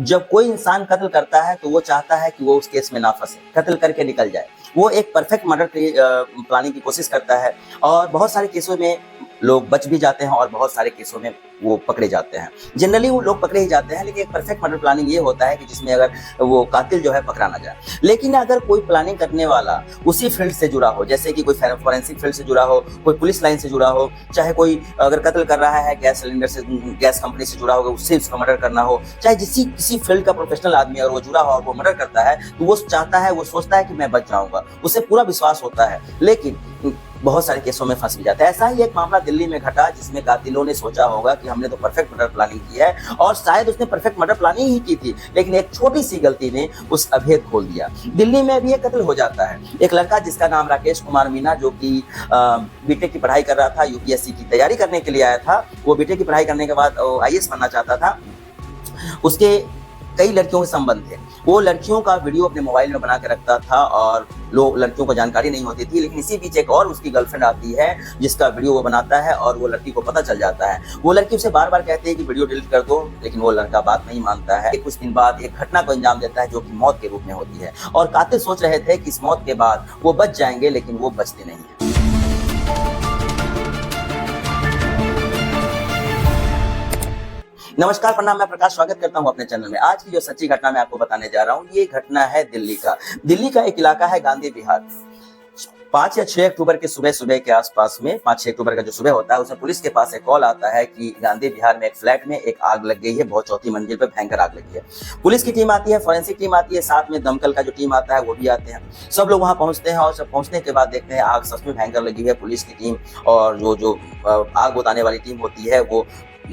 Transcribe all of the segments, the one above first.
जब कोई इंसान कत्ल करता है तो वो चाहता है कि वो उस केस में ना फंसे, कत्ल करके निकल जाए। वो एक परफेक्ट मर्डर की प्लानिंग की कोशिश करता है और बहुत सारे केसों में लोग बच भी जाते हैं और बहुत सारे केसों में वो पकड़े जाते हैं। जनरली वो लोग पकड़े ही जाते हैं, लेकिन एक परफेक्ट मर्डर प्लानिंग ये होता है कि जिसमें अगर वो कातिल जो है पकड़ा ना जाए। लेकिन अगर कोई प्लानिंग करने वाला उसी फील्ड से जुड़ा हो, जैसे कि कोई फॉरेंसिक फील्ड से जुड़ा हो, कोई पुलिस लाइन से जुड़ा हो, चाहे कोई अगर कत्ल कर रहा है गैस सिलेंडर से, गैस कंपनी से जुड़ा होगा, उससे उसका मर्डर करना हो, चाहे किसी फील्ड का प्रोफेशनल आदमी अगर वो जुड़ा हो और वो मर्डर करता है, तो वो चाहता है, वो सोचता है कि मैं बच जाऊंगा, उसे पूरा विश्वास होता है, लेकिन बहुत सारे केसों में फंस भी जाता है। ऐसा ही एक मामला दिल्ली में घटा, जिसमें कातिलों ने सोचा होगा कि हमने तो परफेक्ट मर्डर प्लानिंग की है, और शायद उसने परफेक्ट मर्डर प्लानिंग ही की थी, लेकिन एक छोटी सी गलती ने उस अभेद खोल दिया। दिल्ली में भी एक कत्ल हो जाता है। एक लड़का जिसका नाम राकेश कुमार मीना, जो कि बीटेक की पढ़ाई कर रहा था, यूपीएससी की तैयारी करने के लिए आया था। वो बीटेक की पढ़ाई करने के बाद आईएएस बनना चाहता था। उसके कई लड़कियों के संबंध थे। वो लड़कियों का वीडियो अपने मोबाइल में बना के रखता था और लोग, लड़कियों को जानकारी नहीं होती थी, लेकिन इसी बीच एक और उसकी गर्लफ्रेंड आती है जिसका वीडियो वो बनाता है और वो लड़की को पता चल जाता है। वो लड़की उसे बार बार कहती है कि वीडियो डिलीट कर दो, लेकिन वो लड़का बात नहीं मानता है। कुछ दिन बाद एक घटना को अंजाम देता है जो कि मौत के रूप में होती है, और कातिल सोच रहे थे कि इस मौत के बाद वो बच जाएंगे, लेकिन वो बचते नहीं है। नमस्कार, प्रणाम, मैं प्रकाश, स्वागत करता हूं अपने चैनल में। आज की जो सच्ची घटना मैं आपको बताने जा रहा हूं, ये घटना है दिल्ली का। दिल्ली का एक इलाका है गांधी विहार। 5 या 6 अक्टूबर के सुबह के आसपास में, 5-6 अक्टूबर का जो सुबह होता है, उसमें पुलिस के पास एक कॉल आता है कि गांधी विहार में एक फ्लैट में एक आग लग गई है, बहुत चौथी मंजिल पे भयंकर आग लगी है। पुलिस की टीम आती है, फॉरेंसिक टीम आती है, साथ में दमकल का जो टीम आता है वो भी आते हैं। सब लोग वहां पहुंचते हैं और सब पहुंचने के बाद देखते हैं आग सच में भयंकर लगी है। पुलिस की टीम और जो आग बुझाने वाली टीम होती है वो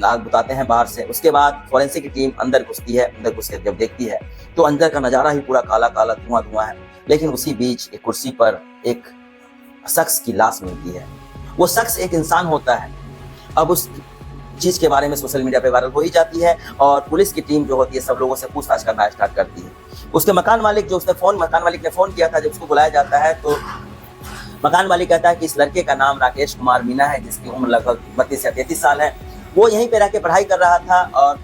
आग बुताते हैं बाहर से। उसके बाद फॉरेंसिक की टीम अंदर घुसती है। अंदर घुस के जब देखती है तो अंदर का नजारा ही पूरा काला काला धुआं है। लेकिन उसी बीच एक कुर्सी पर एक शख्स की लाश मिलती है। वो शख्स एक इंसान होता है। अब उस चीज के बारे में सोशल मीडिया पे वायरल हो ही जाती है और पुलिस की टीम जो होती है सब लोगों से पूछताछ करना स्टार्ट करती है। उसके मकान मालिक ने फोन किया था, जब उसको बुलाया जाता है तो मकान मालिक कहता है कि इस लड़के का नाम राकेश कुमार मीना है, जिसकी उम्र लगभग 32 या 33 साल है। वो यहीं पे रह के पढ़ाई कर रहा था और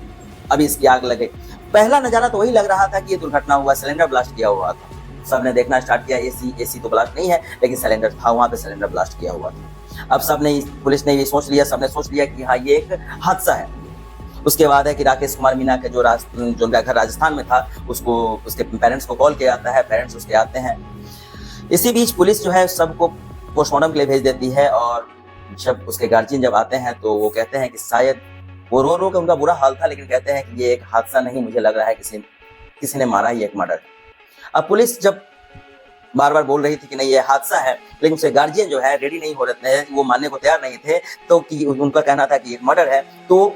अभी इसकी आग लगे। पहला नजारा तो वही लग रहा था कि ये दुर्घटना हुआ, सिलेंडर ब्लास्ट किया हुआ था। सबने देखना स्टार्ट किया, एसी तो ब्लास्ट नहीं है, लेकिन सिलेंडर था, वहां पे सिलेंडर ब्लास्ट किया हुआ था। अब पुलिस ने ये सोच लिया कि हाँ ये एक हादसा है। उसके बाद है कि राकेश कुमार मीना के जो उनका घर राजस्थान में था, उसको उसके पेरेंट्स को कॉल किया जाता है। पेरेंट्स उसके आते हैं। इसी बीच पुलिस जो है सबको पोस्टमार्टम के लिए भेज देती है और जब उसके गार्जियन जब आते हैं तो वो कहते हैं कि शायद वो रो के, उनका बुरा हाल था, लेकिन कहते हैं कि ये एक हादसा नहीं, मुझे लग रहा है किसी ने मारा, ये एक मर्डर। अब पुलिस जब बार बार बोल रही थी कि नहीं ये हादसा है, लेकिन उसके गार्जियन जो है रेडी नहीं हो रहे थे, वो मानने को तैयार नहीं थे। तो कि उनका कहना था कि ये मर्डर है। तो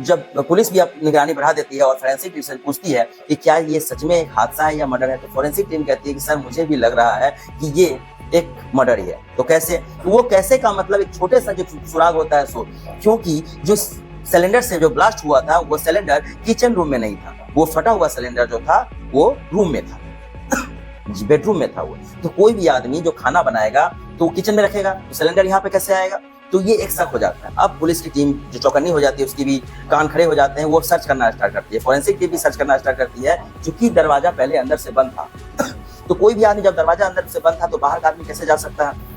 जब पुलिस भी अपनी निगरानी बढ़ा देती है और फोरेंसिक टीम से पूछती है कि क्या ये सच में एक हादसा है या मर्डर है, तो फोरेंसिक टीम कहती है कि सर मुझे भी लग रहा है कि ये एक मर्डर ही है। तो कैसे? वो कैसे का मतलब एक छोटे सा जो सुराग होता है क्योंकि जो सिलेंडर से जो ब्लास्ट हुआ था वो सिलेंडर किचन रूम में नहीं था, वो फटा हुआ सिलेंडर जो था वो रूम में था, बेडरूम में था वो। तो कोई भी आदमी जो खाना बनाएगा तो किचन में रखेगा, तो सिलेंडर यहाँ पे कैसे आएगा? तो ये एक शक हो जाता है। अब पुलिस की टीम जो चौकन्नी हो जाती है, उसकी भी कान खड़े हो जाते हैं, वो सर्च करना स्टार्ट करती है। फोरेंसिक टीम भी सर्च करना स्टार्ट करती है, क्योंकि दरवाजा पहले अंदर से बंद था। तो कोई भी आदमी, जब दरवाजा अंदर से बंद था तो बाहर का आदमी कैसे जा सकता है?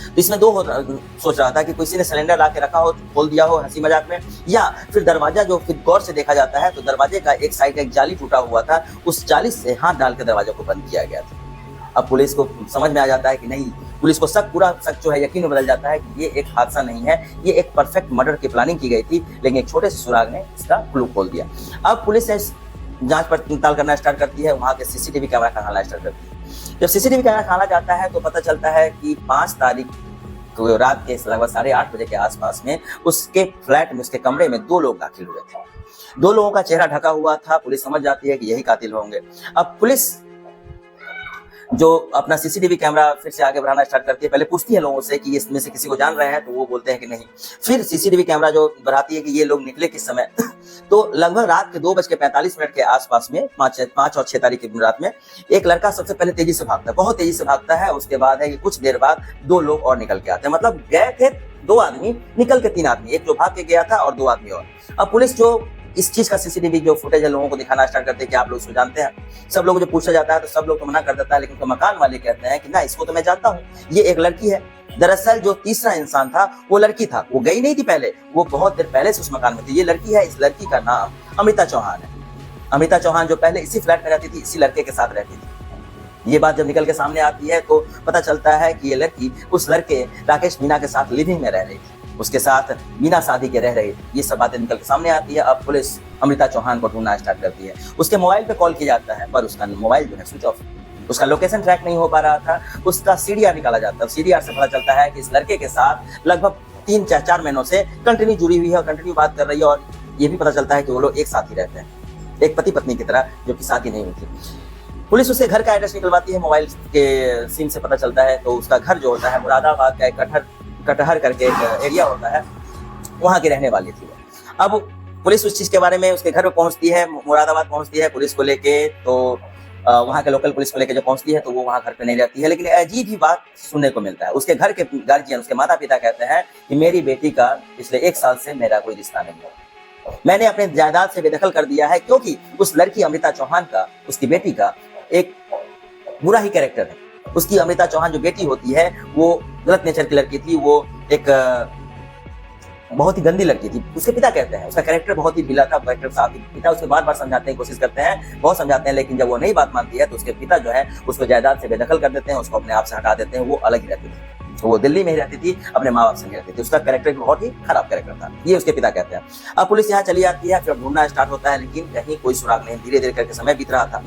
तो इसमें सोच रहा था कि किसी ने सिलेंडर ला के रखा हो, खोल दिया हो हंसी मजाक में, या फिर दरवाजा जो फिर गौर से देखा जाता है तो दरवाजे का एक साइड एक जाली टूटा हुआ था, उस जाली से हाथ डाल के दरवाजे को बंद किया गया था। अब पुलिस को समझ में आ जाता है कि नहीं, पुलिस को पूरा शक जो है यकीन में बदल जाता है कि ये एक हादसा नहीं है, ये एक परफेक्ट मर्डर की प्लानिंग की गई थी, लेकिन एक छोटे से सुराग ने इसका क्लू खोल दिया। अब पुलिस जांच पड़ताल करना स्टार्ट करती है, वहां के सीसीटीवी कैमरा खंगालना स्टार्ट करती है। जब सीसीटीवी कैमरा खंगाला जाता है तो पता चलता है कि 5 तारीख को रात के लगभग 8:30 बजे के आसपास में उसके फ्लैट में, उसके कमरे में 2 लोग दाखिल हुए थे। 2 लोगों का चेहरा ढका हुआ था। पुलिस समझ जाती है कि यही कातिल होंगे। अब पुलिस जो अपना सीसीटीवी कैमरा फिर से आगे बढ़ाना स्टार्ट करती है। पहले पूछती है लोगों से कि इसमें से किसी को जान रहे हैं, तो वो बोलते हैं कि नहीं। फिर सीसीटीवी कैमरा जो बढ़ाती है कि ये लोग निकले किस समय तो लगभग रात के 2:45 के आसपास में, 5 और 6 तारीख की रात में, एक लड़का सबसे पहले तेजी से भागता है, बहुत तेजी से भागता है। उसके बाद है कि कुछ देर बाद 2 लोग और निकल के आते हैं। मतलब गए थे 2 आदमी, निकल के 3 आदमी, एक जो भाग के गया था और 2 आदमी और। अब पुलिस जो इस चीज का सीसीटीवी जो फुटेज है लोगों को दिखाना स्टार्ट करते हैं कि आप लोग इसको जानते हैं। सब लोग जो पूछा जाता है तो सब लोग तो मना कर देता है, लेकिन तो मकान वाले कहते हैं कि ना इसको तो मैं जानता हूँ, ये एक लड़की है। दरअसल जो तीसरा इंसान था वो लड़की था, वो गई नहीं थी पहले, वो बहुत देर पहले से उस मकान में थी। ये लड़की है, इस लड़की का नाम अमृता चौहान है। अमृता चौहान जो पहले इसी फ्लैट में रहती थी, इसी लड़के के साथ रहती थी। ये बात जब निकल के सामने आती है तो पता चलता है कि ये लड़की उस लड़के राकेश मीणा के साथ लिविंग में रह रही थी, उसके साथ बिना शादी के रह रही थी। ये सब बातें निकल के सामने आती है। अब पुलिस अमृता चौहान को ढूंढना स्टार्ट करती है। उसके मोबाइल पे कॉल किया जाता है पर उसका मोबाइल जो है स्विच ऑफ, उसका लोकेशन ट्रैक नहीं हो पा रहा था। उसका सीडीआर निकाला जाता है, सीडीआर से पता चलता है कि इस लड़के के साथ लगभग 3-4 महीनों से कंटिन्यू जुड़ी हुई है और कंटिन्यू बात कर रही है। और ये भी पता चलता है कि वो लोग एक साथ ही रहते हैं, एक पति पत्नी की तरह, जो कि शादी नहीं हुई थी। पुलिस उसे घर का एड्रेस निकलवाती है, मोबाइल के सिम से पता चलता है तो उसका घर जो होता है मुरादाबाद का एक कटहर करके एक एरिया होता है, वहाँ की रहने वाली थी वो। अब पुलिस उस चीज के बारे में उसके घर पे पहुंचती है, मुरादाबाद पहुंचती है पुलिस को लेके। तो वहाँ के लोकल पुलिस को लेके जब पहुंचती है तो वो वहाँ घर पे नहीं रहती है। लेकिन अजीब ही बात सुनने को मिलता है। उसके घर के गार्जियन, उसके माता पिता कहते हैं कि मेरी बेटी का पिछले 1 साल से मेरा कोई रिश्ता नहीं है, मैंने अपने जायदाद से बेदखल कर दिया है, क्योंकि उस लड़की अमृता चौहान का, उसकी बेटी का एक बुरा ही कैरेक्टर है। उसकी अमृता चौहान जो बेटी होती है वो गलत नेचर की लड़की थी, वो एक बहुत ही गंदी लड़की थी। उसके पिता कहते हैं उसका कैरेक्टर बहुत ही बिला था, कैरेक्टर साफ। पिता उसके बार समझाते हैं, कोशिश करते हैं, बहुत समझाते हैं, लेकिन जब वो नहीं बात मानती है तो उसके पिता जो है उसको जायदाद से बेदखल कर देते हैं, उसको अपने आप से हटा देते हैं। वो अलग ही रहती थी, तो वो दिल्ली में ही रहती थी, अपने माँ बाप से नहीं रहती थी। उसका कैरेक्टर बहुत ही खराब कैरेक्टर था, ये उसके पिता कहते हैं। अब पुलिस यहाँ चली आती है, फिर ढूंढना स्टार्ट होता है, लेकिन कहीं कोई सुराग नहीं। धीरे धीरे करके समय बीत रहा था।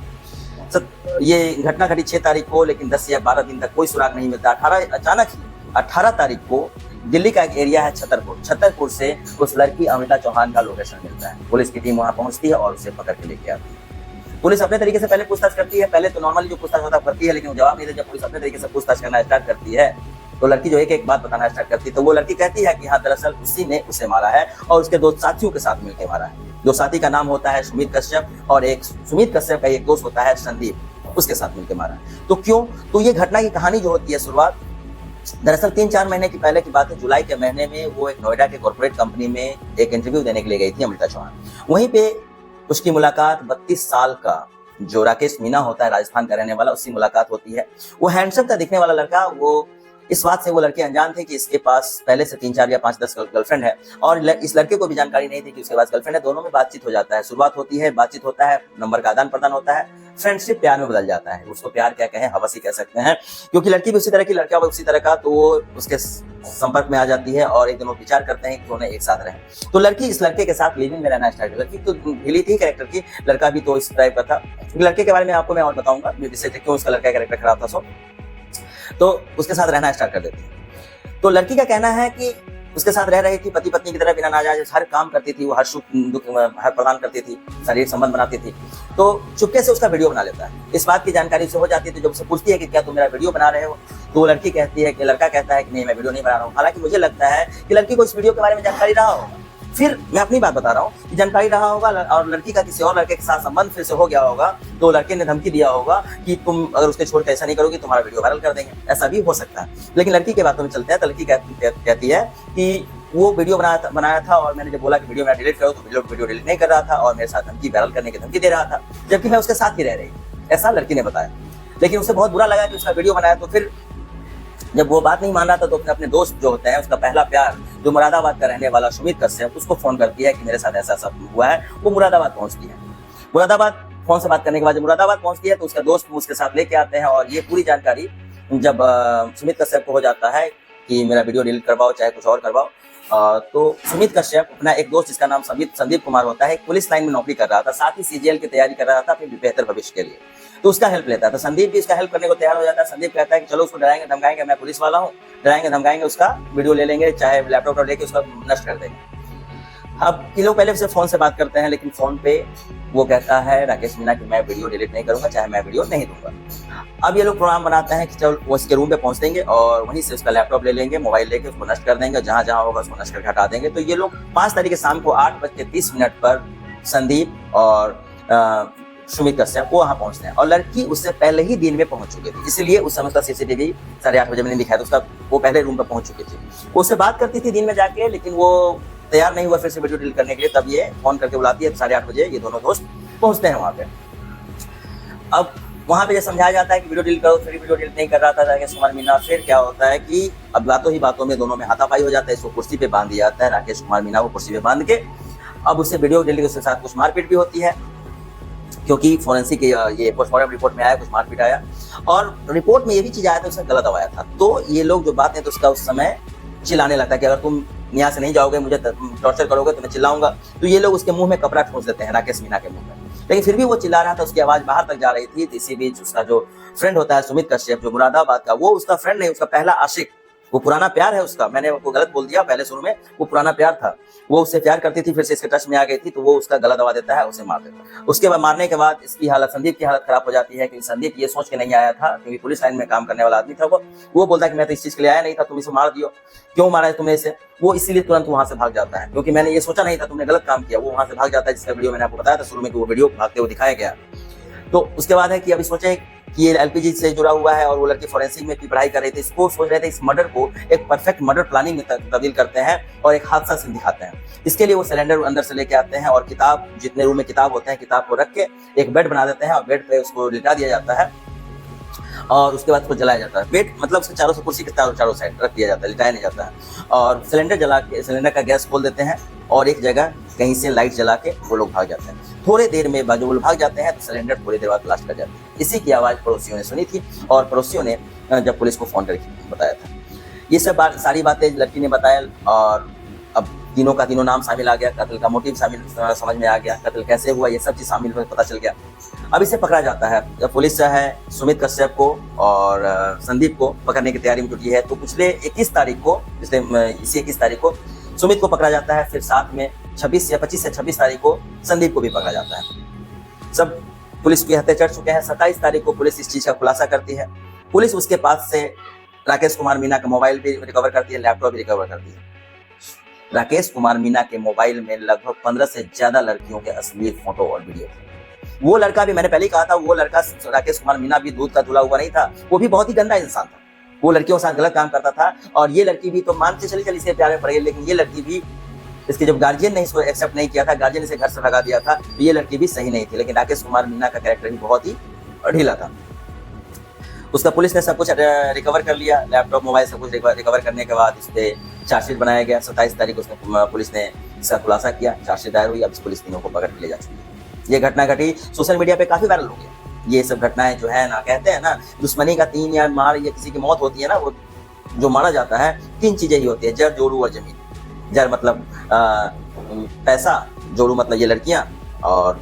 ये घटना घटी 6 तारीख को, लेकिन 10 या 12 दिन तक कोई सुराग नहीं मिलता। अचानक ही 18 तारीख को दिल्ली का एक एरिया है छतरपुर से उस लड़की अमृता चौहान का लोकेशन मिलता है। पुलिस की टीम वहां पहुंचती है और उसे पकड़ के लेके आती है। पुलिस अपने तरीके से पहले पूछताछ करती है, पहले तो नॉर्मली जो पूछताछ होता है करती है, लेकिन वो जवाब नहीं देती। जब पुलिस अपने तरीके से पूछताछ करना स्टार्ट करती है तो लड़की जो एक बात बताना स्टार्ट करती है। तो वो लड़की कहती है कि हाँ, दरअसल उसी ने उसे मारा है और उसके 2 साथियों के साथ मिलकर मारा है। 2 साथी का नाम होता है सुमित कश्यप, और एक सुमित कश्यप का एक दोस्त होता है संदीप, उसके साथ मिलकर मारा है। तो क्यों? तो ये घटना की कहानी जो होती है शुरुआत दरअसल 3-4 महीने की पहले की बात है। जुलाई के महीने में वो एक नोएडा के कॉर्पोरेट कंपनी में एक इंटरव्यू देने के लिए गई थी अमृता चौहान। वहीं पे उसकी मुलाकात 32 साल का जो राकेश मीणा होता है, राजस्थान का रहने वाला, उससे मुलाकात होती है। वो हैंडसम था दिखने वाला लड़का। वो इस बात से वो लड़के अनजान थे कि इसके पास पहले से 3-4 या 5-10 गर्लफ्रेंड है, और इस लड़के को भी जानकारी नहीं थी कि उसके पास गर्लफ्रेंड है। दोनों में बातचीत हो जाता है, शुरुआत होती है, बातचीत होता है, नंबर का आदान प्रदान होता है, फ्रेंडशिप प्यार में बदल जाता है। उसको प्यार क्या कहें, हवस ही कह सकते हैं, क्योंकि लड़की भी उसी तरह की, लड़का भी उसी तरह का। तो वो उसके संपर्क में आ जाती है और एक दिन वो विचार करते हैं कि दोनों एक साथ रहें। तो लड़की इस लड़के के साथ लिविंग में रहना स्टार्ट कर। लड़की तो ढीली थी कैरेक्टर की, लड़का भी तो इस टाइप का था। लड़के के बारे में आपको मैं और बताऊंगा जिससे क्यों उसका लड़का कैरेक्टर खराब था। तो उसके साथ रहना स्टार्ट कर देती है। तो लड़की का कहना है कि उसके साथ रह रही थी, पति पत्नी की तरह बिना नाजायज हर काम करती थी, वो हर सुख दुख हर प्रदान करती थी, शारीरिक संबंध बनाती थी। तो चुपके से उसका वीडियो बना लेता है। इस बात की जानकारी उसे हो जाती है। तो जब उसे पूछती है कि क्या तुम मेरा वीडियो बना रहे हो, तो वो लड़की कहती है कि, लड़का कहता है कि नहीं, मैं वीडियो नहीं बना रहा हूँ। हालांकि मुझे लगता है कि लड़की को इस वीडियो के बारे में जानकारी रहा होगा। फिर मैं अपनी बात बता रहा हूँ कि जानकारी रहा होगा और लड़की का किसी और लड़के के साथ संबंध फिर से हो गया होगा, तो लड़के ने धमकी दिया होगा कि तुम अगर उसके छोड़ के ऐसा नहीं करोगे तुम्हारा वीडियो वायरल कर देंगे। ऐसा भी हो सकता है। लेकिन लड़की के बातों में चलते हैं तो लड़की कहती है कि वो वीडियो बनाया था और मैंने जब बोला कि वीडियो मैं डिलीट करो तो वीडियो डिलीट नहीं कर रहा था और मेरे साथ धमकी वायरल करने की धमकी दे रहा था, जबकि मैं उसके साथ ही रह रही, ऐसा लड़की ने बताया। लेकिन उसे बहुत बुरा लगा कि उसका वीडियो बनाया। तो फिर जब वो बात नहीं मान रहा था तो अपने दोस्त जो होते हैं, उसका पहला प्यार जो मुरादाबाद का रहने वाला सुमित कश्यप, उसको फोन करती है कि मेरे साथ ऐसा सब हुआ है। वो मुरादाबाद पहुंचती है। मुरादाबाद फोन से बात करने के बाद जब मुरादाबाद पहुंचती है तो उसका दोस्त उसके साथ लेके आते हैं। और ये पूरी जानकारी जब सुमित कश्यप को हो जाता है कि मेरा वीडियो डिलीट करवाओ चाहे कुछ और करवाओ, तो सुमित कश्यप अपना एक दोस्त जिसका नाम संदीप कुमार होता है, पुलिस लाइन में नौकरी कर रहा था, साथ ही सीजीएल की तैयारी कर रहा था अपने बेहतर भविष्य के लिए, तो उसका हेल्प लेता था। संदीप भी इसका हेल्प करने को तैयार हो जाता है। संदीप कहता है कि चलो उसको डराएंगे धमकाएंगे, मैं पुलिस वाला हूँ, डराएंगे धमकाएंगे, उसका वीडियो ले लेंगे, चाहे लैपटॉप लेके उसका नष्ट कर देंगे। अब ये लोग पहले से फोन से बात करते हैं, लेकिन फोन पे वो कहता है राकेश मीणा कि मैं वीडियो डिलीट नहीं करूंगा, चाहे मैं वीडियो नहीं दूंगा। अब ये लोग प्रोग्राम बनाते हैं कि चलो वो उसके रूम पे पहुंच देंगे और वहीं से उसका लैपटॉप ले लेंगे, मोबाइल लेके उसको नष्ट कर देंगे, जहां जहां होगा उसको नष्ट करके हटा देंगे। तो ये लोग 5 तारीख के शाम को 8:30 पर संदीप और सुमित कश्यप को वहां पहुंचते हैं। और लड़की उससे पहले ही दिन में पहुंच चुकी थी, इसलिए उस समय उसका सीसीटीवी 8:30 बजे मैंने दिखाया, तो उसका वो पहले रूम पर पहुंच चुकी थी। वो उससे बात करती थी दिन में जाके, लेकिन वो तैयार नहीं हुआ फिर से वीडियो डिलीट करने के लिए, तब ये फोन करके बुलाती है। 8:30 बजे ये दोनों दोस्त पहुंचते हैं वहाँ पे। अब वहाँ पे ये समझाया जाता है कि वीडियो डिलीट करो, फिर वीडियो डिलीट नहीं कर रहा था राकेश कुमार मीना। फिर क्या होता है कि अब बातों ही बातों में दोनों में हाथापाई हो जाता है, इसको कुर्सी पे बांध दिया जाता है, राकेश कुमार मीना को कुर्सी पे बांध के। अब उससे वीडियो डिलीट के साथ कुछ मारपीट भी होती है, क्योंकि फोरेंसिक ये पोस्टमार्टम रिपोर्ट में आया, कुछ मारपीट आया और रिपोर्ट में ये भी चीज आया था उसने गलत दबाया था। तो ये लोग जो बात है तो उसका उस समय चिल्लाने लगता है कि अगर तुम यहाँ से नहीं जाओगे, मुझे टॉर्चर करोगे तो मैं चिल्लाऊंगा। तो ये लोग उसके मुंह में कपड़ा ठूंस देते हैं, राकेश मीना के मुंह में। लेकिन फिर भी वो चिल्ला रहा था, उसकी आवाज बाहर तक जा रही थी। इसी बीच उसका जो फ्रेंड होता है सुमित कश्यप, जो मुरादाबाद का, वो उसका फ्रेंड नहीं, उसका पहला आशिक, वो पुराना प्यार है उसका। मैंने वो गलत बोल दिया पहले शुरू में, वो पुराना प्यार था, वो उससे प्यार करती थी, फिर से इसके टच में आ गई थी, तो वो उसका गला दबा देता है, उसे मार देता है। उसके बाद मारने के बाद इसकी हालत, संदीप की हालत खराब हो जाती है, क्योंकि संदीप ये सोच के नहीं आया था, क्योंकि पुलिस लाइन में काम करने वाला आदमी था वो बोलता है कि मैं तो इस चीज के लिए आया नहीं था, तुम इसे मार दियो, क्यों मारा है तुमने इसे। वो इसीलिए तुरंत वहां से भाग जाता है, क्योंकि मैंने ये सोचा नहीं था, तुमने गलत काम किया। वो वहां से भाग जाता है, जिसका वीडियो मैंने आपको बताया था शुरू में कि वो वीडियो भागते हुए दिखाया गया। तो उसके बाद है कि अभी सोचे कि ये एलपीजी से जुड़ा हुआ है और वो लड़की फोरेंसिक में की पढ़ाई कर रही थी, इसको सोच रहे थे इस मर्डर को एक परफेक्ट मर्डर प्लानिंग में तब्दील करते हैं और एक हादसा से दिखाते हैं। इसके लिए वो सिलेंडर अंदर से लेके आते हैं और किताब, जितने रूम में किताब होते हैं, किताब को रख के एक बेड बना देते हैं और बेड पे उसको लिटा दिया जाता है और उसके बाद उसको जलाया जाता है। बेड मतलब उसके चारों से कुर्सी के चारों साइड रख दिया जाता है, लिटाया नहीं जाता है। और सिलेंडर जला के सिलेंडर का गैस खोल देते हैं और एक जगह कहीं से लाइट जला के वो लोग भाग जाते हैं। थोड़े देर में जब वो भाग जाते हैं तो सिलेंडर थोड़ी देर बाद ब्लास्ट कर जाते हैं। इसी की आवाज़ पड़ोसियों ने सुनी थी और पड़ोसियों ने जब पुलिस को फोन करके बताया था। ये सब सारी बातें लड़की ने बताया और अब तीनों का तीनों नाम शामिल आ गया, कत्ल का मोटिव शामिल समझ में आ गया, कत्ल कैसे हुआ ये सब चीज शामिल पता चल गया। अब इसे पकड़ा जाता है, जब पुलिस है सुमित कश्यप को और संदीप को पकड़ने की तैयारी में जुटी है। तो पिछले 21 तारीख को, इसी 21 तारीख को सुमित को पकड़ा जाता है, फिर साथ में 25 से 26 तारीख को संदीप को भी पकड़ा जाता है। सब पुलिस के हत्थे चढ़ चुके हैं। 27 तारीख को पुलिस इस चीज का खुलासा करती है। पुलिस उसके पास से राकेश कुमार मीना का मोबाइल भी रिकवर करती है, लैपटॉप भी रिकवर करती है। राकेश कुमार मीना के मोबाइल में लगभग 15 से ज्यादा लड़कियों के अश्लील फोटो और वीडियो थे। वो लड़का भी, मैंने पहले ही कहा था, वो लड़का राकेश कुमार मीना भी दूध का धुला हुआ नहीं था, वो भी बहुत ही गंदा इंसान था। वो लड़कियों के साथ गलत काम करता था और ये लड़की भी तो मानते चली इसके प्यार में पड़ गई। लेकिन ये लड़की भी, इसके जब गार्जियन ने इसको एक्सेप्ट नहीं किया था, गार्जियन इसे घर से भगा दिया था, तो ये लड़की भी सही नहीं थी। लेकिन राकेश कुमार मीना का कैरेक्टर भी बहुत ही ढीला था। उसका पुलिस ने सब कुछ रिकवर कर लिया, लैपटॉप, मोबाइल, सब कुछ रिकवर करने के बाद इस पे चार्जशीट बनाया गया। 27 तारीख को पुलिस ने इसका खुलासा किया, चार्जशीट दायर हुई। अब इस पुलिस तीनों को पकड़ के ले जा चुकी है। ये घटना घटी, सोशल मीडिया पे काफी वायरल हो गया। ये सब घटनाएं जो है ना, कहते हैं ना, दुश्मनी का 3 या मार या किसी की मौत होती है ना, वो जो मारा जाता है 3 चीजें ही होती है, जड़, जोड़ू और जमीन। जड़ मतलब पैसा, जोड़ू मतलब ये लड़कियां और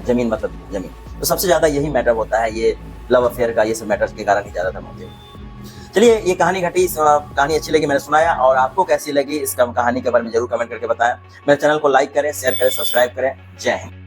जमीन मतलब जमीन। तो सबसे ज्यादा यही मैटर होता है, ये लव अफेयर का, ये सब मैटर्स के कारण ही ज्यादातर होते हैं। चलिए, ये कहानी घटी, कहानी अच्छी लगी, मैंने सुनाया। और आपको कैसी लगी इस कहानी के बारे में जरूर कमेंट करके बताएं। मेरे चैनल को लाइक करें, शेयर करें, सब्सक्राइब करें। जय हिंद।